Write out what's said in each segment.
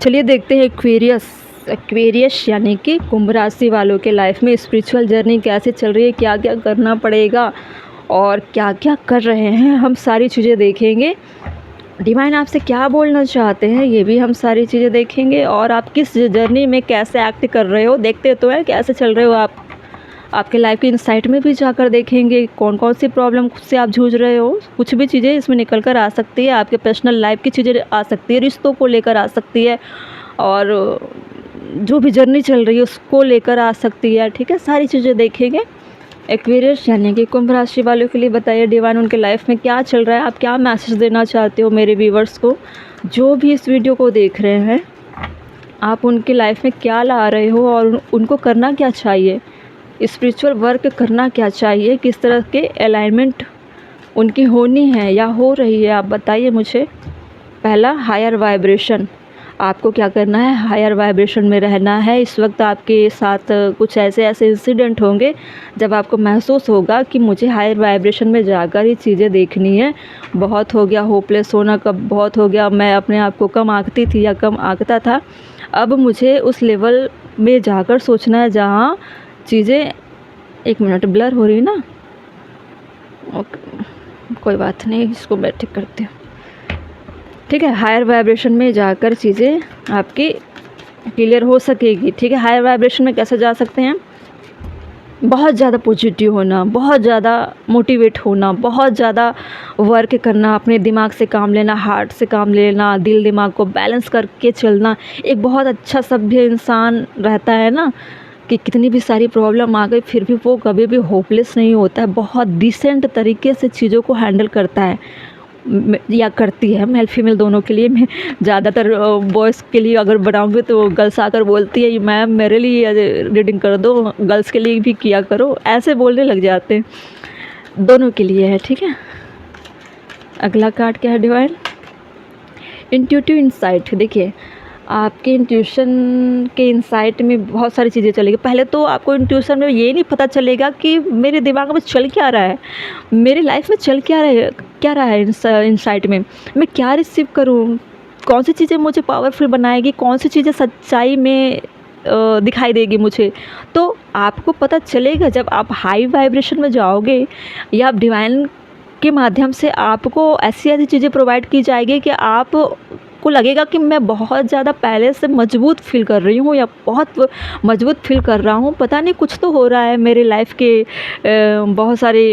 चलिए देखते हैं एक्वेरियस यानी कि कुंभ राशि वालों के लाइफ में स्पिरिचुअल जर्नी कैसे चल रही है, क्या क्या करना पड़ेगा और क्या क्या कर रहे हैं, हम सारी चीज़ें देखेंगे। डिवाइन आपसे क्या बोलना चाहते हैं ये भी हम सारी चीज़ें देखेंगे, और आप किस जर्नी में कैसे एक्ट कर रहे हो, देखते तो हैं कैसे चल रहे हो आप। आपके लाइफ के इनसाइट में भी जाकर देखेंगे कौन कौन सी प्रॉब्लम से आप जूझ रहे हो। कुछ भी चीज़ें इसमें निकल कर आ सकती है, आपके पर्सनल लाइफ की चीज़ें आ सकती है, रिश्तों को लेकर आ सकती है, और जो भी जर्नी चल रही है उसको लेकर आ सकती है। ठीक है, सारी चीज़ें देखेंगे। एक्वेरियस यानी कि कुंभ राशि वालों के लिए बताइए डिवाइन उनके लाइफ में क्या चल रहा है, आप क्या मैसेज देना चाहते हो मेरे व्यूवर्स को जो भी इस वीडियो को देख रहे हैं। आप उनकी लाइफ में क्या ला रहे हो और उनको करना क्या चाहिए, स्पिरिचुअल वर्क करना क्या चाहिए, किस तरह के अलाइनमेंट उनकी होनी है या हो रही है, आप बताइए मुझे। पहला, हायर वाइब्रेशन। आपको क्या करना है, हायर वाइब्रेशन में रहना है। इस वक्त आपके साथ कुछ ऐसे इंसिडेंट होंगे जब आपको महसूस होगा कि मुझे हायर वाइब्रेशन में जाकर ही चीज़ें देखनी है। बहुत हो गया होपलेस होना, कब बहुत हो गया मैं अपने आप को कम आंकती थी या कम आंकता था, अब मुझे उस लेवल में जाकर सोचना है जहाँ चीज़ें, एक मिनट ब्लर हो रही है ना, ओके कोई बात नहीं, इसको मैं ठीक करती हूँ। ठीक है, हायर वाइब्रेशन में जाकर चीज़ें आपकी क्लियर हो सकेगी। ठीक है, हायर वाइब्रेशन में कैसे जा सकते हैं, बहुत ज़्यादा पॉजिटिव होना, बहुत ज़्यादा मोटिवेट होना, बहुत ज़्यादा वर्क करना, अपने दिमाग से काम लेना, हार्ट से काम लेना, दिल दिमाग को बैलेंस करके चलना। एक बहुत अच्छा सभ्य इंसान रहता है ना, कि कितनी भी सारी प्रॉब्लम आ गई फिर भी वो कभी भी होपलेस नहीं होता है, बहुत डिसेंट तरीके से चीज़ों को हैंडल करता है या करती है। मेल फीमेल दोनों के लिए, मैं ज़्यादातर बॉयज़ के लिए अगर बनाऊँगी तो गर्ल्स आकर बोलती है मैम मेरे लिए रीडिंग कर दो, गर्ल्स के लिए भी किया करो, ऐसे बोलने लग जाते हैं। दोनों के लिए है। ठीक है, अगला कार्ड क्या है डिवाइन, इंट्यूटिव इंसाइट। देखिए आपके इंट्यूशन के इंसाइट में बहुत सारी चीज़ें चलेगी। पहले तो आपको इंट्यूशन में ये नहीं पता चलेगा कि मेरे दिमाग में चल क्या रहा है, मेरी लाइफ में चल क्या रहा है इंसाइट में, मैं क्या रिसीव करूँ, कौन सी चीज़ें मुझे पावरफुल बनाएगी, कौन सी चीज़ें सच्चाई में दिखाई देगी मुझे। तो आपको पता चलेगा जब आप हाई वाइब्रेशन में जाओगे, या आप डिवाइन के माध्यम से आपको ऐसी चीज़ें प्रोवाइड की जाएगी कि आप को लगेगा कि मैं बहुत ज़्यादा पहले से मजबूत फील कर रही हूँ या बहुत मजबूत फील कर रहा हूँ, पता नहीं कुछ तो हो रहा है मेरे लाइफ के बहुत सारे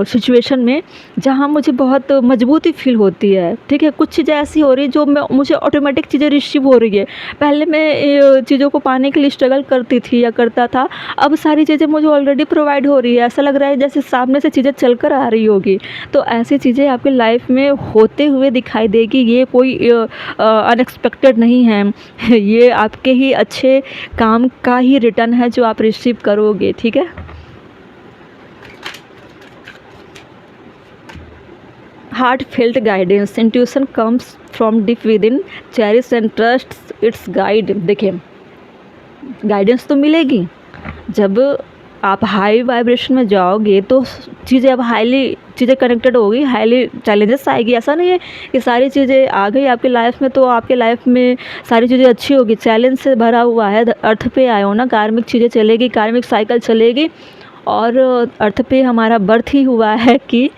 सिचुएशन में जहाँ मुझे बहुत मजबूती फील होती है। ठीक है, कुछ चीज़ें ऐसी हो रही जो मैं मुझे ऑटोमेटिक चीज़ें रिसीव हो रही है। पहले मैं चीज़ों को पाने के लिए स्ट्रगल करती थी या करता था, अब सारी चीज़ें मुझे ऑलरेडी प्रोवाइड हो रही है, ऐसा लग रहा है जैसे सामने से चीज़ें चल कर आ रही होगी। तो ऐसी चीज़ें आपकी लाइफ में होते हुए दिखाई देगी, ये कोई अनएक्सपेक्टेड नहीं है, ये आपके ही अच्छे काम का ही रिटर्न है जो आप रिसीव करोगे। ठीक है, heart felt guidance, intuition comes from deep with in, cherish and trust it's guide. देखिए गाइडेंस तो मिलेगी जब आप हाई वाइब्रेशन में जाओगे, तो चीज़ें अब हाईली चीज़ें कनेक्टेड होगी, हाईली चैलेंजेस आएगी। ऐसा नहीं है कि सारी चीज़ें आ गई आपकी लाइफ में तो आपके लाइफ में सारी चीज़ें अच्छी होगी, चैलेंज से भरा हुआ है। अर्थ पे आए हो ना, कार्मिक चीज़ें चलेगी, कार्मिक साइकिल चलेगी, और अर्थ पे हमारा बर्थ ही हुआ है कि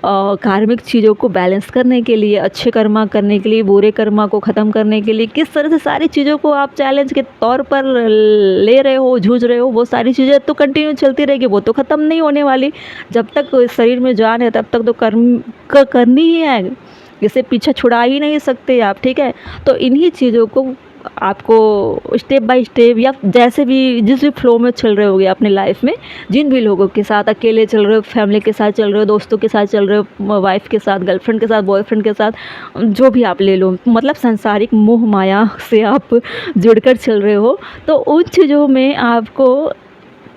कार्मिक चीज़ों को बैलेंस करने के लिए, अच्छे कर्मा करने के लिए, बुरे कर्मा को ख़त्म करने के लिए, किस तरह से सारी चीज़ों को आप चैलेंज के तौर पर ले रहे हो, जूझ रहे हो, वो सारी चीज़ें तो कंटिन्यू चलती रहेगी, वो तो ख़त्म नहीं होने वाली। जब तक शरीर में जान है तब तक तो कर्म करनी ही है, इसे पीछे छुड़ा ही नहीं सकते आप। ठीक है, तो इन्हीं चीज़ों को आपको स्टेप बाय स्टेप, या जैसे भी जिस भी फ्लो में चल रहे होगे अपने लाइफ में, जिन भी लोगों के साथ, अकेले चल रहे हो, फैमिली के साथ चल रहे हो, दोस्तों के साथ चल रहे हो, वाइफ के साथ, गर्लफ्रेंड के साथ, बॉयफ्रेंड के साथ, जो भी आप ले लो, मतलब सांसारिक मोह माया से आप जुड़कर चल रहे हो, तो उन चीज़ों में आपको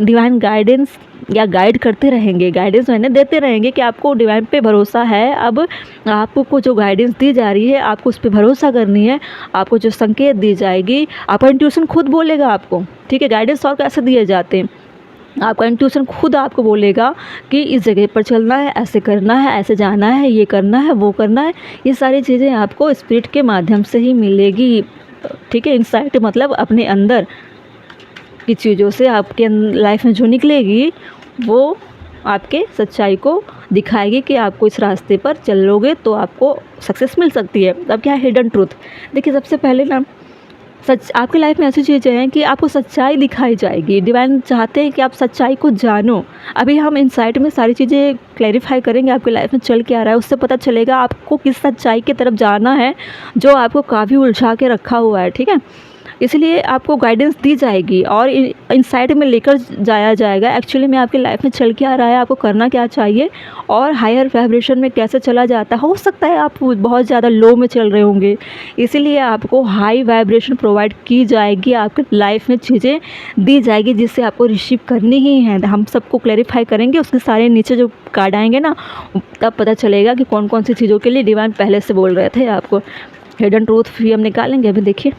डिवाइन गाइडेंस या गाइड करते रहेंगे, गाइडेंस मैंने देते रहेंगे कि आपको डिवाइन पे भरोसा है। अब आपको जो गाइडेंस दी जा रही है आपको उस पर भरोसा करनी है, आपको जो संकेत दी जाएगी, आपका इंट्यूशन खुद बोलेगा आपको। ठीक है, गाइडेंस और कैसे दिए जाते हैं, आपका इंट्यूशन खुद आपको बोलेगा कि इस जगह पर चलना है, ऐसे करना है, ऐसे जाना है, ये करना है, वो करना है। ये सारी चीज़ें आपको स्पिरिट के माध्यम से ही मिलेगी। ठीक है। इनसाइट मतलब अपने अंदर की चीज़ों से आपके लाइफ में जो निकलेगी वो आपके सच्चाई को दिखाएगी कि आपको इस रास्ते पर चलोगे तो आपको सक्सेस मिल सकती है। अब क्या है हिडन ट्रूथ, देखिए सबसे पहले ना सच आपकी लाइफ में ऐसी चीज़ें हैं कि आपको सच्चाई दिखाई जाएगी। डिवाइन चाहते हैं कि आप सच्चाई को जानो। अभी हम इनसाइट में सारी चीज़ें क्लैरिफाई करेंगे, आपकी लाइफ में चल के आ रहा है, उससे पता चलेगा आपको किस सच्चाई की तरफ जाना है जो आपको काफ़ी उलझा के रखा हुआ है, ठीक है। इसलिए आपको गाइडेंस दी जाएगी और इनसाइट में लेकर जाया जाएगा एक्चुअली में आपकी लाइफ में चल के आ रहा है, आपको करना क्या चाहिए और हायर वाइब्रेशन में कैसे चला जाता है। हो सकता है आप बहुत ज़्यादा लो में चल रहे होंगे, इसीलिए आपको हाई वाइब्रेशन प्रोवाइड की जाएगी, आपकी लाइफ में चीज़ें दी जाएगी जिससे आपको रिसीव करनी ही है। हम सबको क्लैरिफाई करेंगे, उसके सारे नीचे जो कार्ड आएंगे ना तब पता चलेगा कि कौन कौन सी चीज़ों के लिए डिवाइन पहले से बोल रहे थे आपको। हिडन ट्रूथ भी हम निकालेंगे। अभी देखिए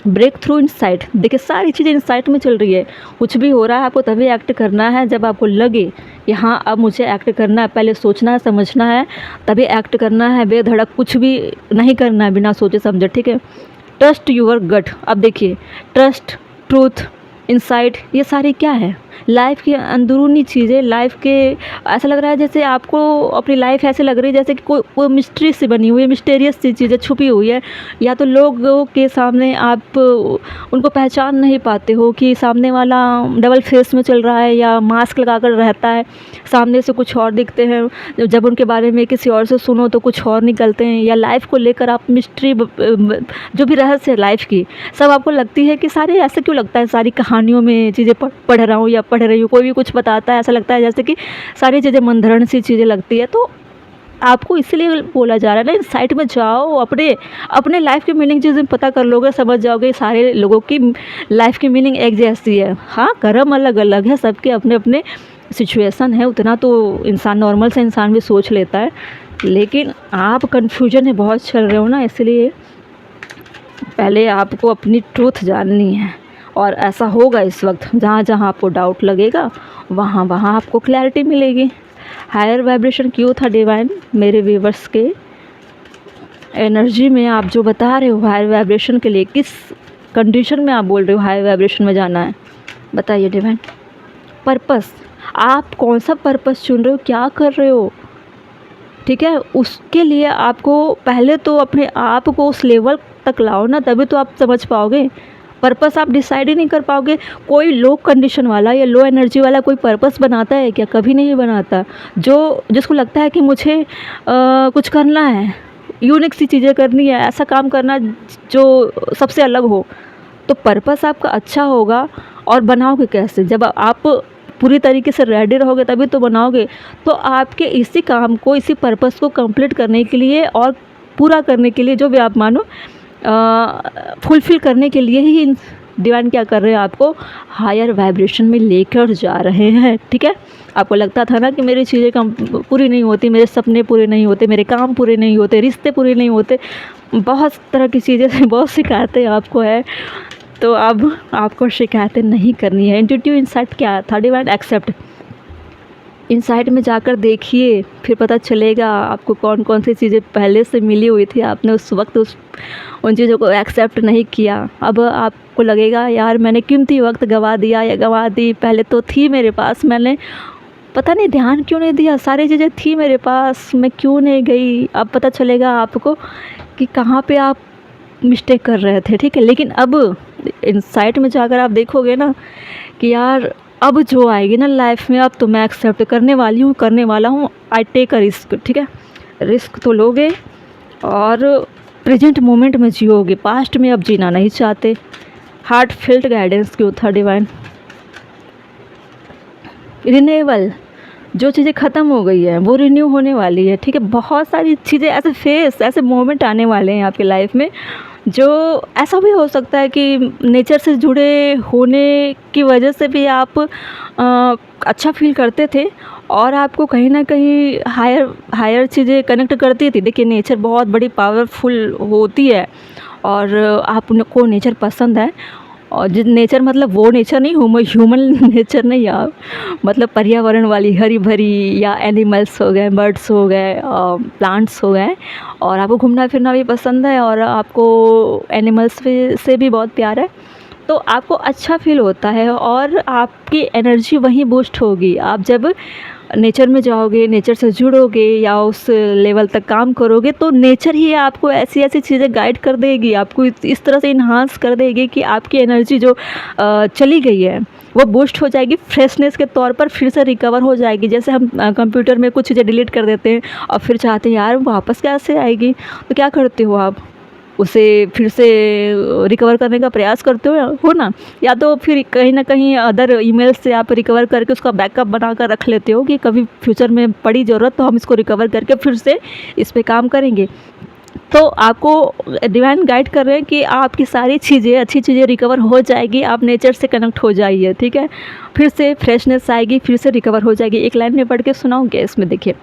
ब्रेक थ्रू इनसाइट, देखिए सारी चीज़ें इनसाइट में चल रही है। कुछ भी हो रहा है आपको तभी एक्ट करना है जब आपको लगे कि हाँ अब मुझे एक्ट करना है। पहले सोचना है, समझना है, तभी एक्ट करना है। बेधड़क कुछ भी नहीं करना है बिना सोचे समझे, ठीक है। ट्रस्ट यूर गट, अब देखिए ट्रस्ट, ट्रूथ, इनसाइट, ये सारी क्या है लाइफ की अंदरूनी चीज़ें। लाइफ के ऐसा लग रहा है जैसे आपको अपनी लाइफ ऐसे लग रही है जैसे कि कोई मिस्ट्री से बनी हुई है, मिस्टीरियस सी चीज़ें छुपी हुई है, या तो लोगों के सामने आप उनको पहचान नहीं पाते हो कि सामने वाला डबल फेस में चल रहा है या मास्क लगा कर रहता है, सामने से कुछ और दिखते हैं, जब उनके बारे में किसी और से सुनो तो कुछ और निकलते हैं। या लाइफ को लेकर आप मिस्ट्री जो भी रहस्य है लाइफ की सब आपको लगती है कि सारे ऐसे क्यों लगता है, सारी कहानियों में चीज़ें पढ़ रहा हूँ या पढ़ रही हूँ, कोई भी कुछ बताता है ऐसा लगता है जैसे कि सारी चीज़ें मंधरण सी चीज़ें लगती है। तो आपको इसलिए बोला जा रहा है ना इनसाइट में जाओ, अपने लाइफ की मीनिंग जिस दिन पता कर लोगे समझ जाओगे सारे लोगों की लाइफ की मीनिंग एक जैसी है। हाँ कर्म अलग अलग है, सबके अपने अपने सिचुएशन है, उतना तो इंसान नॉर्मल से इंसान भी सोच लेता है, लेकिन आप कन्फ्यूजन में बहुत चल रहे हो ना, इसलिए पहले आपको अपनी ट्रूथ जाननी है। और ऐसा होगा इस वक्त जहाँ जहाँ आपको डाउट लगेगा वहाँ वहाँ आपको क्लैरिटी मिलेगी। हायर वाइब्रेशन क्यों था डिवाइन मेरे व्यूवर्स के एनर्जी में आप जो बता रहे हो हायर वाइब्रेशन के लिए, किस कंडीशन में आप बोल रहे हो हायर वाइब्रेशन में जाना है, बताइए डिवाइन। पर्पस, आप कौन सा पर्पस चुन रहे हो, क्या कर रहे हो, ठीक है। उसके लिए आपको पहले तो अपने आप को उस लेवल तक लाओ ना, तभी तो आप समझ पाओगे। पर्पस आप डिसाइड ही नहीं कर पाओगे। कोई लो कंडीशन वाला या लो एनर्जी वाला कोई पर्पस बनाता है क्या? कभी नहीं बनाता। जिसको लगता है कि मुझे कुछ करना है, यूनिक सी चीज़ें करनी है, ऐसा काम करना जो सबसे अलग हो, तो पर्पस आपका अच्छा होगा। और बनाओगे कैसे? जब आप पूरी तरीके से रेडी रहोगे तभी तो बनाओगे। तो आपके इसी काम को, इसी पर्पस को कंप्लीट करने के लिए और पूरा करने के लिए, जो भी आप मानो फुलफ़िल करने के लिए ही डिवाइन क्या कर रहे हैं, आपको हायर वाइब्रेशन में लेकर जा रहे हैं, ठीक है। आपको लगता था ना कि मेरी चीज़ें पूरी नहीं होती, मेरे सपने पूरे नहीं होते, मेरे काम पूरे नहीं होते, रिश्ते पूरे नहीं होते, बहुत तरह की चीज़ें, बहुत शिकायतें आपको है। तो अब आपको शिकायतें नहीं करनी है। इंट्यूटिव इनसाइट क्या था डिवाइन? एक्सेप्ट। इनसाइट में जाकर देखिए, फिर पता चलेगा आपको कौन कौन सी चीज़ें पहले से मिली हुई थी, आपने उस वक्त उन चीज़ों को एक्सेप्ट नहीं किया। अब आपको लगेगा यार मैंने कीमती वक्त गंवा दिया या गंवा दी, पहले तो थी मेरे पास, मैंने पता नहीं ध्यान क्यों नहीं दिया, सारी चीज़ें थी मेरे पास, मैं क्यों नहीं गई। अब पता चलेगा आपको कि कहाँ पे आप मिस्टेक कर रहे थे, ठीक है। लेकिन अब इनसाइट में जाकर आप देखोगे ना कि यार अब जो आएगी ना लाइफ में, अब तो मैं एक्सेप्ट करने वाली हूँ, करने वाला हूँ। आई टेक अ रिस्क, ठीक है। रिस्क तो लोगे और प्रेजेंट मोमेंट में जियोगे, पास्ट में अब जीना नहीं चाहते। हार्ट फिल्ड गाइडेंस क्यों था डिवाइन? रिन्यूअल, जो चीज़ें ख़त्म हो गई है वो रिन्यू होने वाली है, ठीक है। बहुत सारी चीज़ें ऐसे मोमेंट आने वाले हैं आपकी लाइफ में, जो ऐसा भी हो सकता है कि नेचर से जुड़े होने की वजह से भी आप अच्छा फील करते थे और आपको कहीं ना कहीं हायर चीज़ें कनेक्ट करती थी। देखिए नेचर बहुत बड़ी पावरफुल होती है और आपको नेचर पसंद है और जिस नेचर मतलब वो नेचर नहीं, ह्यूमन नेचर नहीं आप, मतलब पर्यावरण वाली हरी भरी, या एनिमल्स हो गए, बर्ड्स हो गए, प्लांट्स हो गए, और आपको घूमना फिरना भी पसंद है और आपको एनिमल्स से भी बहुत प्यार है, तो आपको अच्छा फील होता है और आपकी एनर्जी वहीं बूस्ट होगी। आप जब नेचर में जाओगे, नेचर से जुड़ोगे या उस लेवल तक काम करोगे, तो नेचर ही आपको ऐसी ऐसी चीज़ें गाइड कर देगी, आपको इस तरह से इन्हांस कर देगी कि आपकी एनर्जी जो चली गई है वो बूस्ट हो जाएगी, फ्रेशनेस के तौर पर फिर से रिकवर हो जाएगी। जैसे हम कंप्यूटर में कुछ चीज़ें डिलीट कर देते हैं और फिर चाहते हैं यार वापस कैसे आएगी, तो क्या करते हो आप, उसे फिर से रिकवर करने का प्रयास करते हो ना, या तो फिर कहीं ना कहीं अदर ईमेल से आप रिकवर करके उसका बैकअप बना कर रख लेते हो कि कभी फ्यूचर में पड़ी ज़रूरत तो हम इसको रिकवर करके फिर से इस पे काम करेंगे। तो आपको डिवाइन गाइड कर रहे हैं कि आपकी सारी चीज़ें, अच्छी चीज़ें रिकवर हो जाएगी, आप नेचर से कनेक्ट हो जाइए, ठीक है, फिर से फ्रेशनेस आएगी, फिर से रिकवर हो जाएगी। एक लाइन में पढ़ के सुनाऊँगी, इसमें देखिए,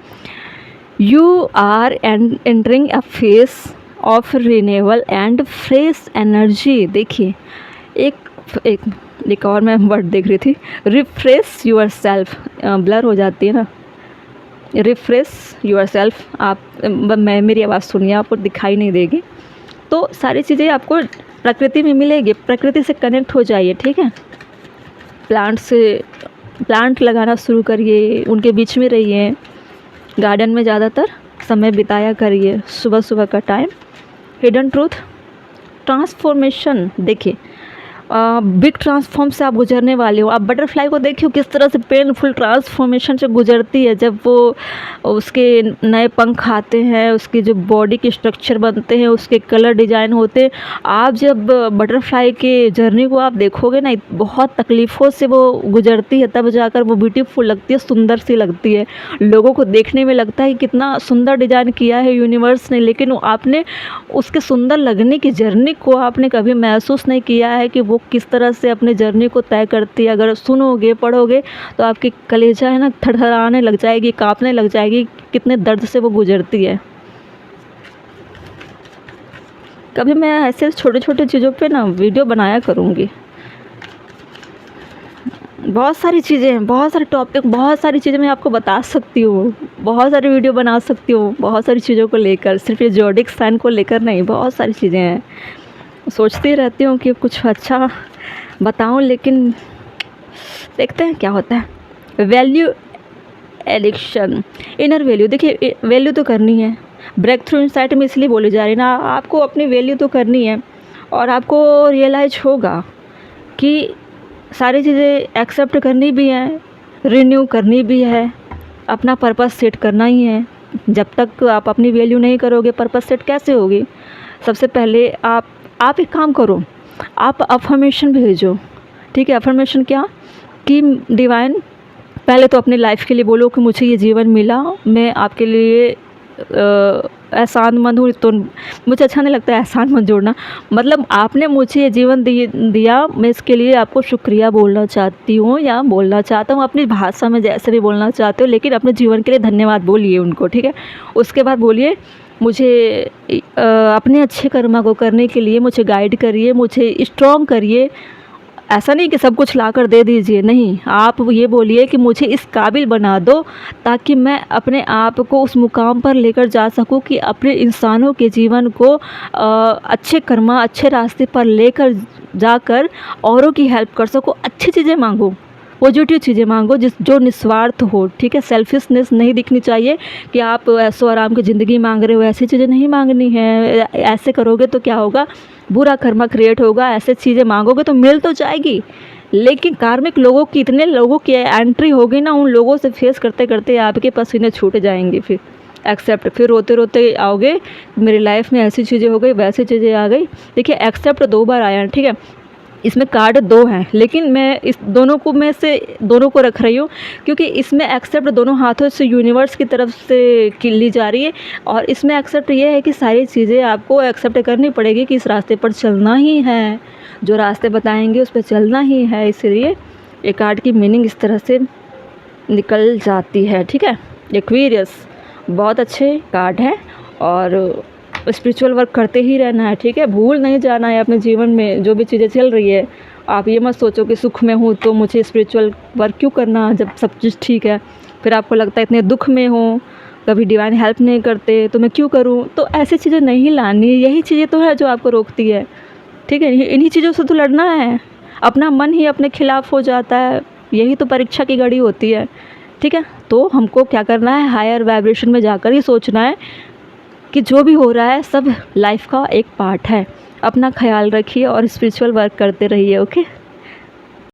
you are entering a phase of renewal and fresh energy. देखिए एक और मैं वर्ड देख रही थी, रिफ्रेश यूर सेल्फ, ब्लर हो जाती है ना, रिफ्रेश यूर सेल्फ। आप मैं मेरी आवाज़ सुनिए, आपको दिखाई नहीं देगी, तो सारी चीज़ें आपको प्रकृति में मिलेगी, प्रकृति से कनेक्ट हो जाइए, ठीक है। प्लांट लगाना शुरू करिए, उनके बीच में रहिए, गार्डन में ज़्यादातर समय बिताया करिए, सुबह सुबह का टाइम। हिडन ट्रूथ, ट्रांसफॉर्मेशन, देखिए बिग ट्रांसफॉर्म से आप गुजरने वाले हो। आप बटरफ्लाई को देखिए किस तरह से पेनफुल ट्रांसफॉर्मेशन से गुजरती है, जब वो उसके नए पंख आते हैं, उसकी जो बॉडी के स्ट्रक्चर बनते हैं, उसके कलर डिज़ाइन होते हैं। आप जब बटरफ्लाई के जर्नी को आप देखोगे ना, बहुत तकलीफ़ों से वो गुजरती है, तब जाकर वो ब्यूटीफुल लगती है, सुंदर सी लगती है। लोगों को देखने में लगता है कितना सुंदर डिज़ाइन किया है यूनिवर्स ने, लेकिन आपने उसके सुंदर लगने की जर्नी को आपने कभी महसूस नहीं किया है कि वो किस तरह से अपने जर्नी को तय करती है। अगर सुनोगे, पढ़ोगे, तो आपकी कलेजा है ना थरथराने लग जाएगी, कांपने लग जाएगी, कितने दर्द से वो गुजरती है। कभी मैं ऐसे छोटे छोटे चीज़ों पे ना वीडियो बनाया करूँगी। बहुत सारी चीज़ें, बहुत सारे टॉपिक, बहुत सारी चीज़ें मैं आपको बता सकती हूँ, बहुत सारी वीडियो बना सकती हूँ, बहुत सारी चीज़ों को लेकर, सिर्फ ये ज़ोडिएक साइन को लेकर नहीं, बहुत सारी चीज़ें हैं। सोचती रहती हूँ कि कुछ अच्छा बताऊँ, लेकिन देखते हैं क्या होता है। वैल्यू एडिक्शन, इनर वैल्यू, देखिए वैल्यू तो करनी है, ब्रेक थ्रू इनसाइट में इसलिए बोली जा रही है ना, आपको अपनी वैल्यू तो करनी है, और आपको रियलाइज होगा कि सारी चीज़ें एक्सेप्ट करनी भी है, रिन्यू करनी भी है, अपना पर्पस सेट करना ही है। जब तक आप अपनी वैल्यू नहीं करोगे, पर्पस सेट कैसे होगी। सबसे पहले आप एक काम करो, आप अफर्मेशन भेजो, ठीक है। अफर्मेशन क्या कि डिवाइन, पहले तो अपनी लाइफ के लिए बोलो कि मुझे ये जीवन मिला, मैं आपके लिए एहसानमंद हूँ। तो मुझे अच्छा नहीं लगता है एहसानमंद जोड़ना, मतलब आपने मुझे ये जीवन दिया, मैं इसके लिए आपको शुक्रिया बोलना चाहती हूँ, या बोलना चाहता हूँ, अपनी भाषा में जैसे भी बोलना चाहते हो, लेकिन अपने जीवन के लिए धन्यवाद बोलिए उनको, ठीक है। उसके बाद बोलिए मुझे अपने अच्छे कर्मा को करने के लिए मुझे गाइड करिए, मुझे स्ट्रॉन्ग करिए। ऐसा नहीं कि सब कुछ ला कर दे दीजिए, नहीं, आप ये बोलिए कि मुझे इस काबिल बना दो ताकि मैं अपने आप को उस मुकाम पर लेकर जा सकूं कि अपने इंसानों के जीवन को अच्छे कर्मा, अच्छे रास्ते पर लेकर जाकर औरों की हेल्प कर सकूं। अच्छी चीज़ें मांगो, पॉजिटिव चीज़ें मांगो, जो निस्वार्थ हो, ठीक है। सेल्फिशनेस नहीं दिखनी चाहिए कि आप ऐशो आराम की ज़िंदगी मांग रहे हो, ऐसी चीज़ें नहीं मांगनी है। ऐसे करोगे तो क्या होगा, बुरा कर्मा क्रिएट होगा। ऐसे चीज़ें मांगोगे तो मिल तो जाएगी, लेकिन कार्मिक लोगों की, इतने लोगों की एंट्री होगी ना, उन लोगों से फेस करते करते आपके पसीने छूट जाएंगे। फिर एक्सेप्ट, फिर रोते रोते आओगे, मेरी लाइफ में ऐसी चीज़ें हो गई, वैसी चीज़ें आ गई। देखिए एक्सेप्ट 2 बार आया, ठीक है। इसमें कार्ड 2 हैं, लेकिन मैं इस दोनों को में से दोनों को रख रही हूँ, क्योंकि इसमें एक्सेप्ट दोनों हाथों से यूनिवर्स की तरफ से ली जा रही है, और इसमें एक्सेप्ट ये है कि सारी चीज़ें आपको एक्सेप्ट करनी पड़ेगी कि इस रास्ते पर चलना ही है, जो रास्ते बताएंगे उस पर चलना ही है। इसलिए ये कार्ड की मीनिंग इस तरह से निकल जाती है, ठीक है। एक्वेरियस बहुत अच्छे कार्ड है, और स्पिरिचुअल वर्क करते ही रहना है, ठीक है। भूल नहीं जाना है अपने जीवन में जो भी चीज़ें चल रही है आप ये मत सोचो कि सुख में हूँ तो मुझे स्पिरिचुअल वर्क क्यों करना जब सब चीज़ ठीक है। फिर आपको लगता है इतने दुख में हो, कभी डिवाइन हेल्प नहीं करते तो मैं क्यों करूँ। तो ऐसी चीज़ें नहीं लानी, यही चीज़ें तो है जो आपको रोकती है। ठीक है, इन्हीं चीज़ों से तो लड़ना है। अपना मन ही अपने खिलाफ हो जाता है, यही तो परीक्षा की घड़ी होती है। ठीक है, तो हमको क्या करना है, हायर वाइब्रेशन में जाकर ही सोचना है कि जो भी हो रहा है सब लाइफ का एक पार्ट है। अपना ख्याल रखिए और स्पिरिचुअल वर्क करते रहिए। ओके।